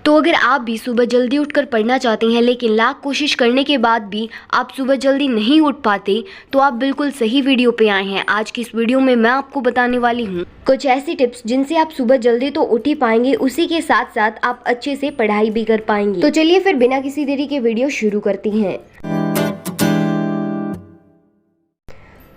तो अगर आप भी सुबह जल्दी उठकर पढ़ना चाहते हैं लेकिन लाख कोशिश करने के बाद भी आप सुबह जल्दी नहीं उठ पाते, तो आप बिल्कुल सही वीडियो पे आए हैं। आज की इस वीडियो में मैं आपको बताने वाली हूँ कुछ ऐसी टिप्स जिनसे आप सुबह जल्दी तो उठ ही पाएंगे, उसी के साथ साथ आप अच्छे से पढ़ाई भी कर पाएंगे। तो चलिए फिर बिना किसी देरी के वीडियो शुरू करते हैं।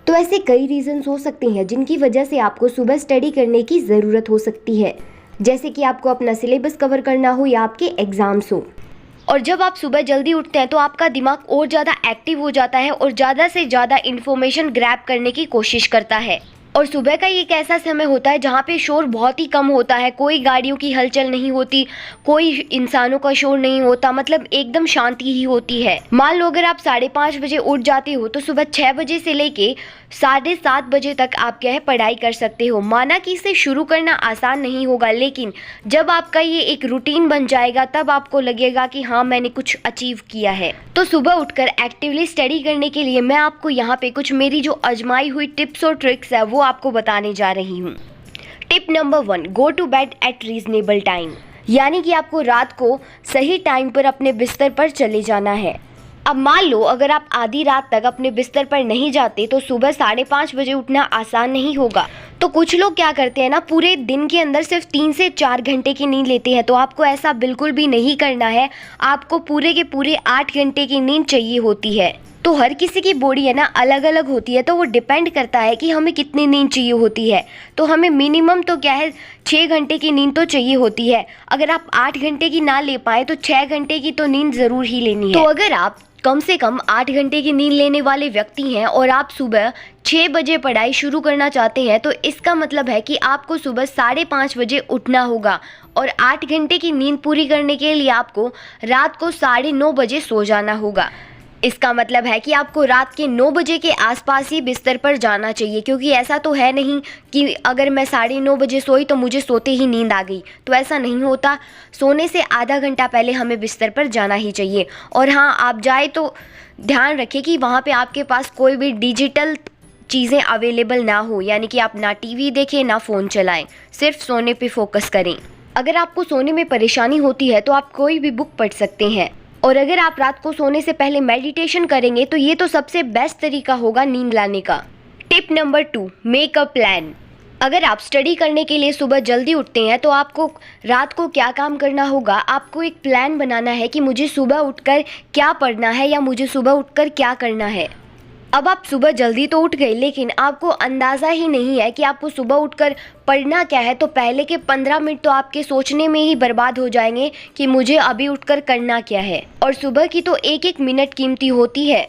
तो ऐसे कई रीजंस हो सकते हैं जिनकी वजह से आपको सुबह स्टडी करने की ज़रूरत हो सकती है, जैसे कि आपको अपना सिलेबस कवर करना हो या आपके एग्जाम्स हो। और जब आप सुबह जल्दी उठते हैं तो आपका दिमाग और ज़्यादा एक्टिव हो जाता है और ज़्यादा से ज़्यादा इन्फॉर्मेशन ग्रैब करने की कोशिश करता है। और सुबह का ये एक ऐसा समय होता है जहाँ पे शोर बहुत ही कम होता है, कोई गाड़ियों की हलचल नहीं होती, कोई इंसानों का शोर नहीं होता, मतलब एकदम शांति ही होती है। मान लो अगर आप 5:30 बजे उठ जाते हो तो सुबह 6 बजे से लेके 7:30 बजे तक आप क्या है पढ़ाई कर सकते हो। माना कि इसे शुरू करना आसान नहीं होगा, लेकिन जब आपका ये एक रूटीन बन जाएगा तब आपको लगेगा कि हाँ मैंने कुछ अचीव किया है। तो सुबह उठकर एक्टिवली स्टडी करने के लिए मैं आपको यहाँ पे कुछ मेरी जो आजमाई हुई टिप्स और ट्रिक्स है वो आपको बताने जा रही हूँ। Tip number 1, go to bed at reasonable time, यानी कि आपको रात को सही टाइम पर अपने बिस्तर पर चले जाना है। अब मान लो अगर आप आधी रात तक अपने बिस्तर पर नहीं जाते तो सुबह 5:30 बजे उठना आसान नहीं होगा। तो कुछ लोग क्या करते हैं ना, पूरे दिन के अंदर सिर्फ 3 से 4 घंटे की नींद लेते हैं। तो आपको ऐसा बिल्कुल भी नहीं करना है, आपको पूरे के पूरे 8 घंटे की नींद चाहिए होती है। तो हर किसी की बॉडी है ना अलग अलग होती है, तो वो डिपेंड करता है कि हमें कितनी नींद चाहिए होती है। तो हमें मिनिमम तो क्या है 6 घंटे की नींद तो चाहिए होती है। अगर आप 8 घंटे की ना ले पाए तो 6 घंटे की तो नींद ज़रूर ही लेनी है। तो अगर आप कम से कम 8 घंटे की नींद लेने वाले व्यक्ति हैं और आप सुबह 6 बजे पढ़ाई शुरू करना चाहते हैं, तो इसका मतलब है कि आपको सुबह 5:30 बजे उठना होगा और 8 घंटे की नींद पूरी करने के लिए आपको रात को 9:30 बजे सो जाना होगा। इसका मतलब है कि आपको रात के 9 बजे के आसपास ही बिस्तर पर जाना चाहिए, क्योंकि ऐसा तो है नहीं कि अगर मैं 9:30 बजे सोई तो मुझे सोते ही नींद आ गई, तो ऐसा नहीं होता। सोने से आधा घंटा पहले हमें बिस्तर पर जाना ही चाहिए। और हाँ, आप जाए तो ध्यान रखें कि वहाँ पे आपके पास कोई भी डिजिटल चीज़ें अवेलेबल ना हो, यानी कि आप ना टीवी देखें ना फ़ोन चलाएं, सिर्फ सोने पे फोकस करें। अगर आपको सोने में परेशानी होती है तो आप कोई भी बुक पढ़ सकते हैं, और अगर आप रात को सोने से पहले मेडिटेशन करेंगे तो ये तो सबसे बेस्ट तरीका होगा नींद लाने का। Tip number 2, make a plan. अगर आप स्टडी करने के लिए सुबह जल्दी उठते हैं तो आपको रात को क्या काम करना होगा, आपको एक प्लान बनाना है कि मुझे सुबह उठकर क्या पढ़ना है या मुझे सुबह उठकर क्या करना है। अब आप सुबह जल्दी तो उठ गए, लेकिन आपको अंदाज़ा ही नहीं है कि आपको सुबह उठकर पढ़ना क्या है। तो पहले के 15 मिनट तो आपके सोचने में ही बर्बाद हो जाएंगे कि मुझे अभी उठकर करना क्या है। और सुबह की तो एक एक मिनट कीमती होती है।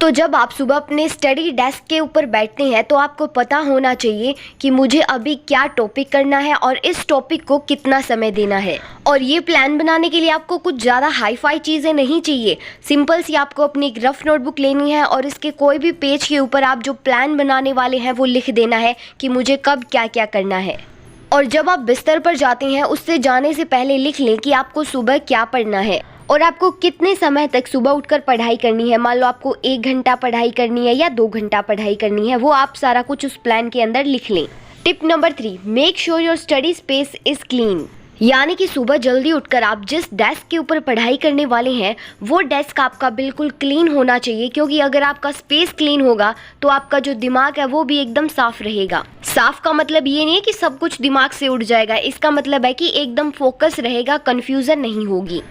तो जब आप सुबह अपने स्टडी डेस्क के ऊपर बैठते हैं तो आपको पता होना चाहिए कि मुझे अभी क्या टॉपिक करना है और इस टॉपिक को कितना समय देना है। और ये प्लान बनाने के लिए आपको कुछ ज़्यादा हाई फाई चीज़ें नहीं चाहिए। सिंपल सी आपको अपनी एक रफ नोटबुक लेनी है और इसके कोई भी पेज के ऊपर आप जो प्लान बनाने वाले हैं वो लिख देना है कि मुझे कब क्या क्या करना है। और जब आप बिस्तर पर जाते हैं उससे जाने से पहले लिख लें कि आपको सुबह क्या पढ़ना है और आपको कितने समय तक सुबह उठकर पढ़ाई करनी है। मान लो आपको 1 घंटा पढ़ाई करनी है या 2 घंटा पढ़ाई करनी है, वो आप सारा कुछ उस प्लान के अंदर लिख लें। Tip number 3, make sure your study space is clean, यानी कि सुबह जल्दी उठकर आप जिस डेस्क के ऊपर पढ़ाई करने वाले हैं वो डेस्क आपका बिल्कुल क्लीन होना चाहिए, क्योंकि अगर आपका स्पेस क्लीन होगा तो आपका जो दिमाग है वो भी एकदम साफ रहेगा। साफ का मतलब ये नहीं है कि सब कुछ दिमाग से उड़ जाएगा, इसका मतलब है कि एकदम फोकस रहेगा, कन्फ्यूज़न नहीं होगी।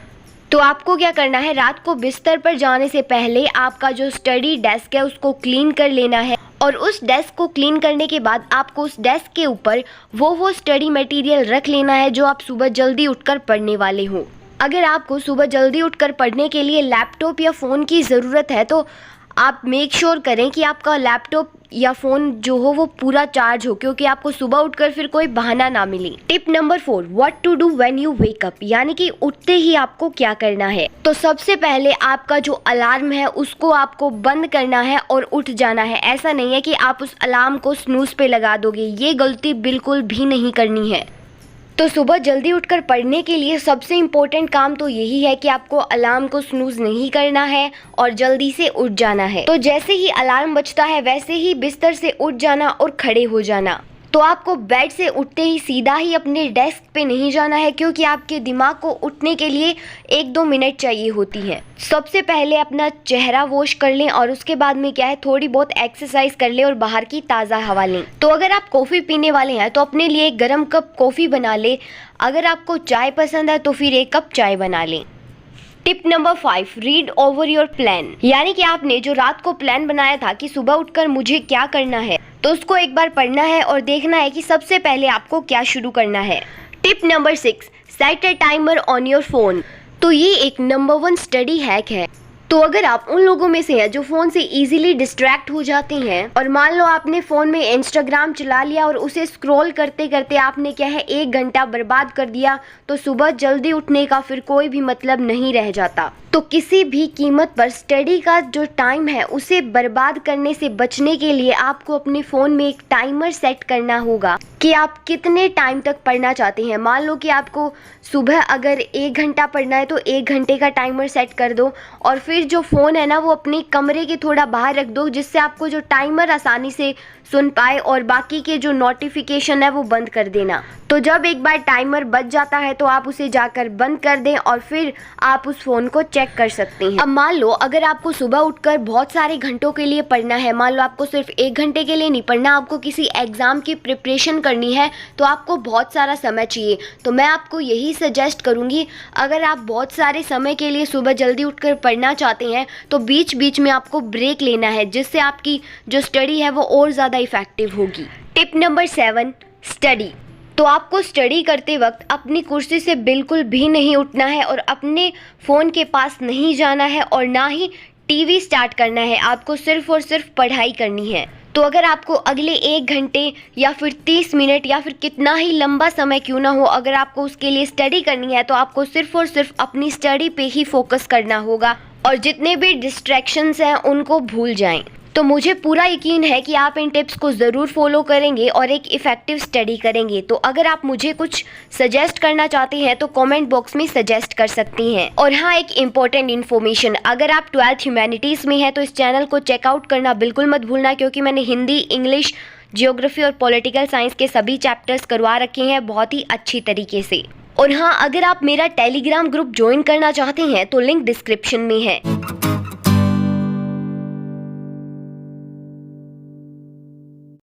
तो आपको क्या करना है, रात को बिस्तर पर जाने से पहले आपका जो स्टडी डेस्क है उसको क्लीन कर लेना है। और उस डेस्क को क्लीन करने के बाद आपको उस डेस्क के ऊपर वो स्टडी मटेरियल रख लेना है जो आप सुबह जल्दी उठकर पढ़ने वाले हो। अगर आपको सुबह जल्दी उठकर पढ़ने के लिए लैपटॉप या फ़ोन की ज़रूरत है तो आप मेक श्योर करें कि आपका लैपटॉप या फ़ोन जो हो वो पूरा चार्ज हो, क्योंकि आपको सुबह उठकर फिर कोई बहाना ना मिले। Tip number 4, what to do when you wake up, यानी कि उठते ही आपको क्या करना है। तो सबसे पहले आपका जो अलार्म है उसको आपको बंद करना है और उठ जाना है। ऐसा नहीं है कि आप उस अलार्म को स्नूज पे लगा दोगे, ये गलती बिल्कुल भी नहीं करनी है। तो सुबह जल्दी उठकर पढ़ने के लिए सबसे इम्पोर्टेंट काम तो यही है कि आपको अलार्म को स्नूज नहीं करना है और जल्दी से उठ जाना है। तो जैसे ही अलार्म बजता है वैसे ही बिस्तर से उठ जाना और खड़े हो जाना। तो आपको बेड से उठते ही सीधा ही अपने डेस्क पे नहीं जाना है, क्योंकि आपके दिमाग को उठने के लिए 1-2 मिनट चाहिए होती है। सबसे पहले अपना चेहरा वॉश कर लें और उसके बाद में क्या है, थोड़ी बहुत एक्सरसाइज कर लें और बाहर की ताज़ा हवा लें। तो अगर आप कॉफ़ी पीने वाले हैं तो अपने लिए एक गर्म कप कॉफ़ी बना लें। अगर आपको चाय पसंद है तो फिर 1 कप चाय बना लें। Tip number 5, read over your plan. यानी कि आपने जो रात को प्लान बनाया था कि सुबह उठकर मुझे क्या करना है, तो उसको एक बार पढ़ना है और देखना है कि सबसे पहले आपको क्या शुरू करना है। Tip number 6, set a timer on your phone. तो ये एक नंबर 1 स्टडी हैक है। तो अगर आप उन लोगों में से हैं जो फ़ोन से इजीली डिस्ट्रैक्ट हो जाते हैं और मान लो आपने फ़ोन में इंस्टाग्राम चला लिया और उसे स्क्रॉल करते करते आपने क्या है 1 घंटा बर्बाद कर दिया, तो सुबह जल्दी उठने का फिर कोई भी मतलब नहीं रह जाता। तो किसी भी कीमत पर स्टडी का जो टाइम है उसे बर्बाद करने से बचने के लिए आपको अपने फ़ोन में एक टाइमर सेट करना होगा कि आप कितने टाइम तक पढ़ना चाहते हैं। मान लो कि आपको सुबह अगर 1 घंटा पढ़ना है तो 1 घंटे का टाइमर सेट कर दो और फिर जो फ़ोन है ना वो अपने कमरे के थोड़ा बाहर रख दो, जिससे आपको जो टाइमर आसानी से सुन पाए और बाकी के जो नोटिफिकेशन है वो बंद कर देना। तो जब एक बार टाइमर बज जाता है तो आप उसे जाकर बंद कर दें और फिर आप उस फ़ोन को चेक कर सकते हैं। अब मान लो अगर आपको सुबह उठकर बहुत सारे घंटों के लिए पढ़ना है, मान लो आपको सिर्फ 1 घंटे के लिए नहीं पढ़ना, आपको किसी एग्ज़ाम की प्रिपरेशन करनी है तो आपको बहुत सारा समय चाहिए। तो मैं आपको यही सजेस्ट करूँगी, अगर आप बहुत सारे समय के लिए सुबह जल्दी उठकर पढ़ना चाहते हैं तो बीच बीच में आपको ब्रेक लेना है, जिससे आपकी जो स्टडी है वो और ज़्यादा इफेक्टिव होगी। Tip number 7, study. तो आपको स्टडी करते वक्त अपनी कुर्सी से बिल्कुल भी नहीं उठना है और अपने फ़ोन के पास नहीं जाना है और ना ही टीवी स्टार्ट करना है। आपको सिर्फ और सिर्फ पढ़ाई करनी है। तो अगर आपको अगले 1 घंटे या फिर 30 मिनट या फिर कितना ही लंबा समय क्यों ना हो, अगर आपको उसके लिए स्टडी करनी है तो आपको सिर्फ और सिर्फ अपनी स्टडी पे ही फोकस करना होगा और जितने भी डिस्ट्रैक्शंस हैं उनको भूल जाएं। तो मुझे पूरा यकीन है कि आप इन टिप्स को ज़रूर फॉलो करेंगे और एक इफ़ेक्टिव स्टडी करेंगे। तो अगर आप मुझे कुछ सजेस्ट करना चाहते हैं तो कमेंट बॉक्स में सजेस्ट कर सकती हैं। और हाँ, एक इम्पॉर्टेंट इन्फॉर्मेशन, अगर आप 12th ह्यूमैनिटीज़ में हैं तो इस चैनल को चेकआउट करना बिल्कुल मत भूलना, क्योंकि मैंने हिंदी, इंग्लिश, जियोग्राफी और पॉलिटिकल साइंस के सभी चैप्टर्स करवा रखे हैं बहुत ही अच्छी तरीके से। और हाँ, अगर आप मेरा टेलीग्राम ग्रुप ज्वाइन करना चाहते हैं तो लिंक डिस्क्रिप्शन में है।